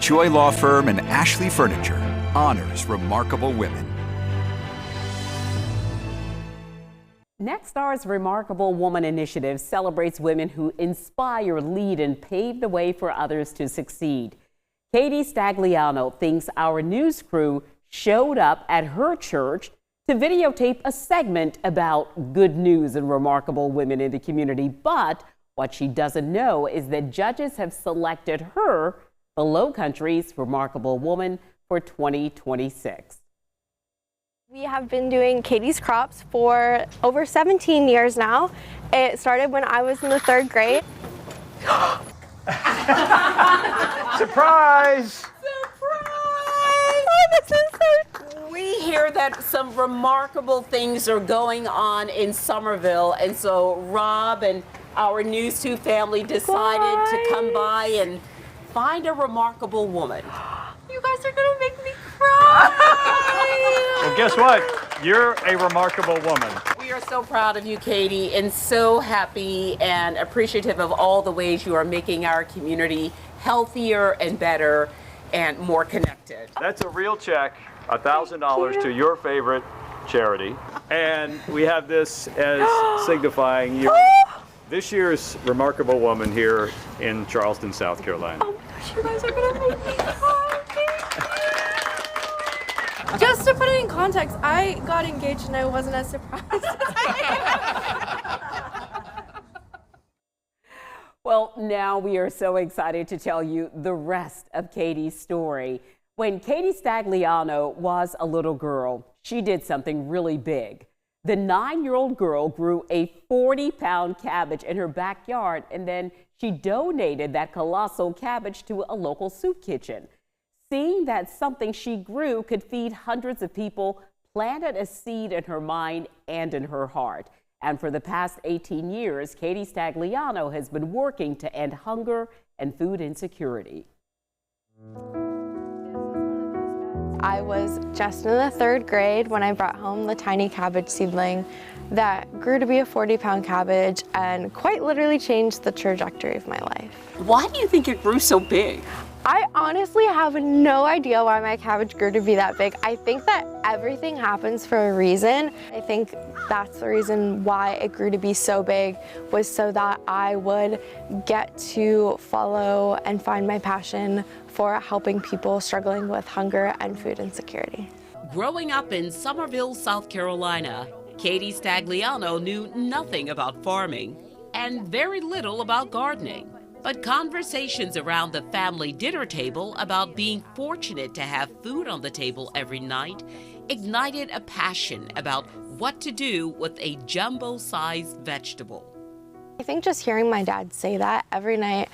Joy Law Firm and Ashley Furniture honors remarkable women. Nextstar's Remarkable Woman Initiative celebrates women who inspire, lead, and pave the way for others to succeed. Katie Stagliano thinks our news crew showed up at her church to videotape a segment about good news and remarkable women in the community. But what she doesn't know is that judges have selected her the Lowcountry's Remarkable Woman for 2026. We have been doing Katie's Crops for over 17 years now. It started when I was in the 3rd grade. Surprise! Oh, this is so... We hear that some remarkable things are going on in Somerville, and so Rob and our News 2 family decided to come by and find a remarkable woman. You guys are gonna make me cry! Well, guess what? You're a remarkable woman. We are so proud of you, Katie, and so happy and appreciative of all the ways you are making our community healthier and better and more connected. That's a real check, $1,000 to your favorite charity. And we have this as signifying this year's Remarkable Woman here in Charleston, South Carolina. Oh my gosh, you guys are gonna make me cry. Just to put it in context, I got engaged and I wasn't as surprised. Well, now we are so excited to tell you the rest of Katie's story. When Katie Stagliano was a little girl, she did something really big. The 9-year-old girl grew a 40-pound cabbage in her backyard, and then she donated that colossal cabbage to a local soup kitchen. Seeing that something she grew could feed hundreds of people planted a seed in her mind and in her heart. And for the past 18 years, Katie Stagliano has been working to end hunger and food insecurity. I was just in the 3rd grade when I brought home the tiny cabbage seedling that grew to be a 40-pound cabbage and quite literally changed the trajectory of my life. Why do you think it grew so big? I honestly have no idea why my cabbage grew to be that big. I think that everything happens for a reason. I think that's the reason why it grew to be so big, was so that I would get to follow and find my passion for helping people struggling with hunger and food insecurity. Growing up in Somerville, South Carolina, Katie Stagliano knew nothing about farming and very little about gardening. But conversations around the family dinner table about being fortunate to have food on the table every night ignited a passion about what to do with a jumbo-sized vegetable. I think just hearing my dad say that every night,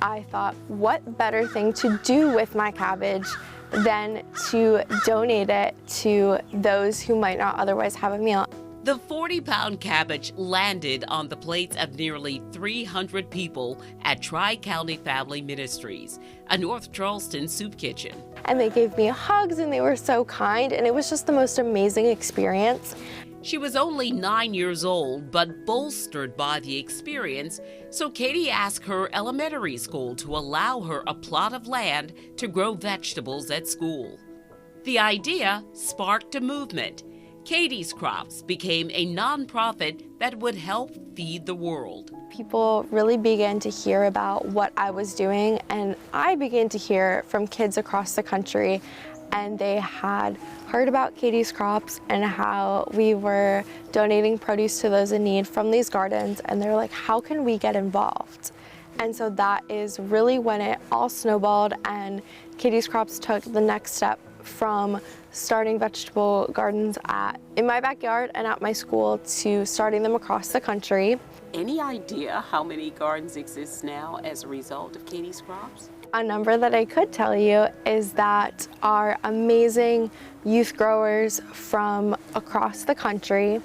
I thought, what better thing to do with my cabbage than to donate it to those who might not otherwise have a meal. The 40-pound cabbage landed on the plates of nearly 300 people at Tri-County Family Ministries, a North Charleston soup kitchen. And they gave me hugs and they were so kind, and it was just the most amazing experience. She was only 9 years old, but bolstered by the experience, so Katie asked her elementary school to allow her a plot of land to grow vegetables at school. The idea sparked a movement. Katie's Crops became a nonprofit that would help feed the world. People really began to hear about what I was doing, and I began to hear from kids across the country, and they had heard about Katie's Crops and how we were donating produce to those in need from these gardens, and they're like, how can we get involved? And so that is really when it all snowballed, and Katie's Crops took the next step from starting vegetable gardens in my backyard and at my school to starting them across the country. Any idea how many gardens exist now as a result of Katie's Crops? A number that I could tell you is that our amazing youth growers from across the country,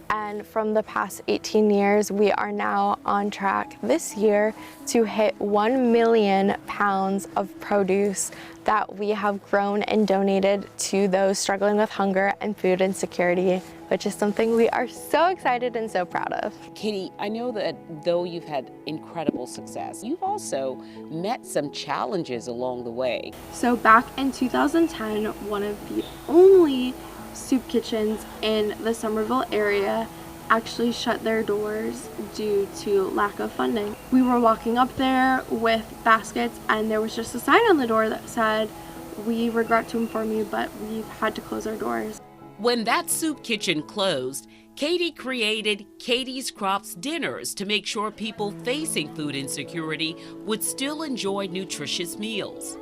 and from the past 18 years, we are now on track this year to hit 1 million pounds of produce that we have grown and donated to those struggling with hunger and food insecurity which is something we are so excited and so proud of. Katie, I know that though you've had incredible success, you've also met some challenges along the way. So back in 2010, one of the only soup kitchens in the Somerville area actually shut their doors due to lack of funding. We were walking up there with baskets and there was just a sign on the door that said, "We regret to inform you, but we've had to close our doors." When that soup kitchen closed, Katie created Katie's Crops dinners to make sure people facing food insecurity would still enjoy nutritious meals.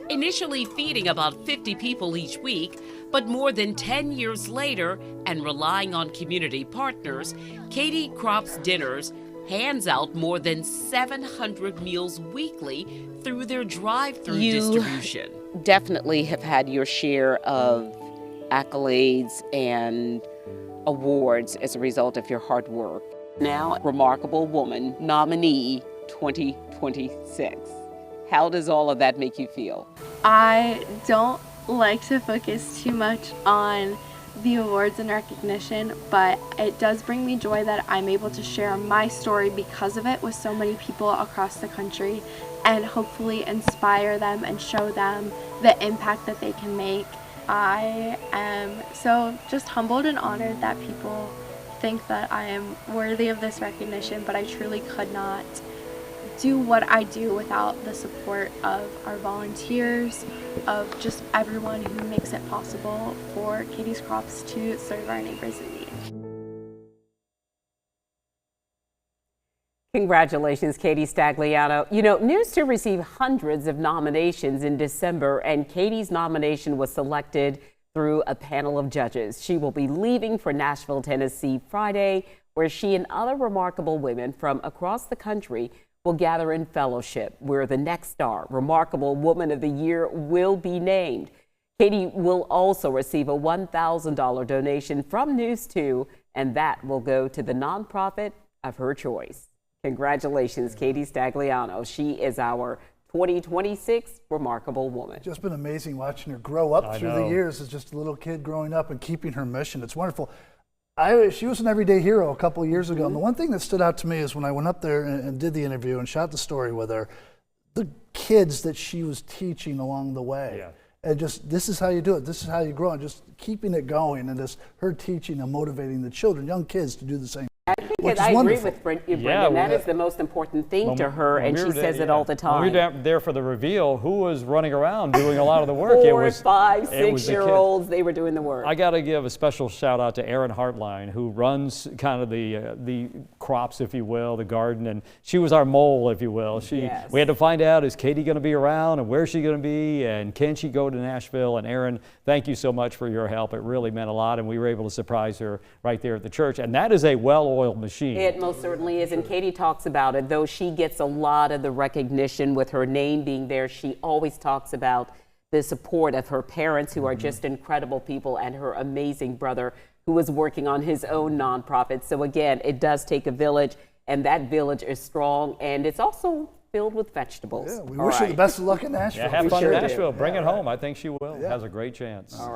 Initially feeding about 50 people each week, but more than 10 years later and relying on community partners, Katie Crops Dinners hands out more than 700 meals weekly through their drive-through distribution. Definitely have had your share of accolades and awards as a result of your hard work. Now, Remarkable Woman nominee 2026. How does all of that make you feel? I don't like to focus too much on the awards and recognition, but it does bring me joy that I'm able to share my story because of it with so many people across the country and hopefully inspire them and show them the impact that they can make. I am so just humbled and honored that people think that I am worthy of this recognition, but I truly could not do what I do without the support of our volunteers, of just everyone who makes it possible for Katie's Crops to serve our neighbors in need. Congratulations, Katie Stagliano. You know, News 2 received hundreds of nominations in December, and Katie's nomination was selected through a panel of judges. She will be leaving for Nashville, Tennessee Friday, where she and other remarkable women from across the country will gather in fellowship, where the next star, Remarkable Woman of the Year, will be named. Katie will also receive a $1,000 donation from News 2, and that will go to the nonprofit of her choice. Congratulations, Katie Stagliano. She is our 2026 Remarkable Woman. It's just been amazing watching her grow up through the years as just a little kid growing up and keeping her mission. It's wonderful. She was an everyday hero a couple of years ago, and the one thing that stood out to me is when I went up there and did the interview and shot the story with her, the kids that she was teaching along the way. Yeah. And just, this is how you do it, this is how you grow, and just keeping it going, and just her teaching and motivating the children, young kids, to do the same. I think I agree with Brendan. That is the most important thing to her, and she says it all the time. When we were there for the reveal, who was running around doing a lot of the work? 4, 5, 6-year-olds, they were doing the work. I got to give a special shout out to Erin Hartline, who runs kind of the crops, if you will, the garden, and she was our mole, if you will. We had to find out, is Katie going to be around, and where's she going to be, and can she go to Nashville? And Erin, thank you so much for your help. It really meant a lot, and we were able to surprise her right there at the church. And that is a well-oiled machine. It most certainly is, and Katie talks about it. Though she gets a lot of the recognition with her name being there, she always talks about the support of her parents, who are just incredible people, and her amazing brother, who is working on his own nonprofit. So again, it does take a village, and that village is strong, and it's also filled with vegetables. Yeah, we wish her the best of luck in Nashville. Yeah, have fun in Nashville. Bring it home. I think she will. Has a great chance. All right.